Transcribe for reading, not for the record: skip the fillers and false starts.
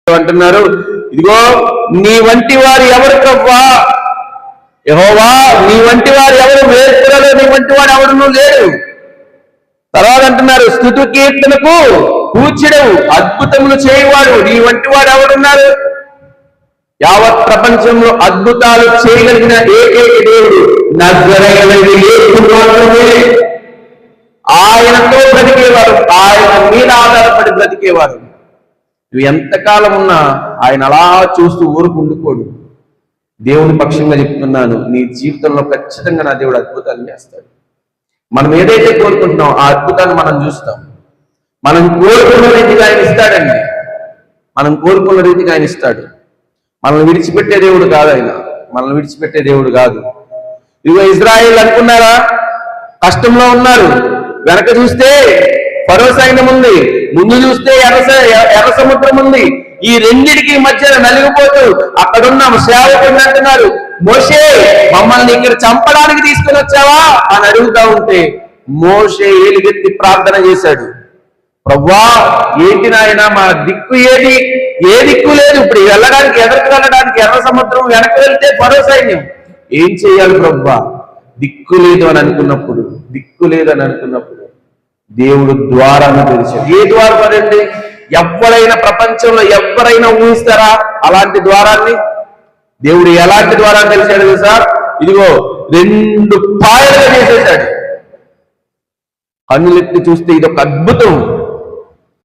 అంటున్నారు, ఇదిగో నీ వంటి వారు ఎవరు ప్రభువా, యెహోవా నీ వంటి వారు ఎవరు, వేర్పులలో నీ వంటి వాడు ఎవరు లేడు. తర్వాత అంటున్నారు, స్తుతి కీర్తనకు కూర్చుడవు, అద్భుతములు చేయవాడు నీ వంటి వాడు ఎవరున్నారు. యావత్ ప్రపంచంలో అద్భుతాలు చేయగలిగిన ఏకైక దేవుడు నజరేయుడైన యేసు మాత్రమే. ఆయనతో బ్రతికేవారు, ఆయన మీద ఆధారపడి బ్రతికేవారు. నువ్వు ఎంతకాలం ఉన్నా ఆయన అలా చూస్తూ ఊరుకుండుకోడు. దేవుని పక్షంగా చెప్తున్నాను, నీ జీవితంలో ఖచ్చితంగా నా దేవుడు అద్భుతాలు చేస్తాడు. మనం ఏదైతే కోరుకుంటున్నాం ఆ అద్భుతాన్ని మనం చూస్తాం. మనం కోరుకున్న రీతిగా ఆయన ఇస్తాడండి. మనం కోరుకున్న రీతిగా ఆయన ఇస్తాడు. మనల్ని విడిచిపెట్టే దేవుడు కాదు ఆయన, మనల్ని విడిచిపెట్టే దేవుడు కాదు. ఇదిగో ఇజ్రాయేల్ అనుకున్నారా, కష్టంలో ఉన్నారు. వెనక చూస్తే ఫరో సైన్యం ఉంది, ముందు చూస్తే ఎర్ర సముద్రం ఉంది. ఈ రెండిటికి మధ్యన నలిగిపోతూ అక్కడున్న సేవకుడు అంటున్నారు, మోషే మమ్మల్ని ఇక్కడ చంపడానికి తీసుకుని వచ్చావా అని అడుగుతా ఉంటే మోషే ఏలుగెత్తి ప్రార్థన చేశాడు, ప్రభువా ఏంటి నాయన, మా దిక్కు ఏది, ఏ దిక్కు లేదు. ఇప్పుడు వెళ్ళడానికి, ఎదరికి వెళ్ళడానికి ఎర్ర సముద్రం, వెనక్కి వెళ్తే ఫరో సైన్యం, ఏం చేయాలి ప్రభువా, దిక్కు లేదు అని అనుకున్నప్పుడు, దిక్కు లేదని అనుకున్నప్పుడు దేవుడు ద్వారాన్ని తెరిచాడు. ఏ ద్వారం అదండి? ఎవరైనా ప్రపంచంలో ఎవరైనా ఊహిస్తారా అలాంటి ద్వారాన్ని? దేవుడు ఎలాంటి ద్వారాన్ని తెలిసాడు తెలుసా? ఇదిగో 2 పాయలుగా చేసేసాడు. కన్నులెత్తి చూస్తే ఇదొక అద్భుతం.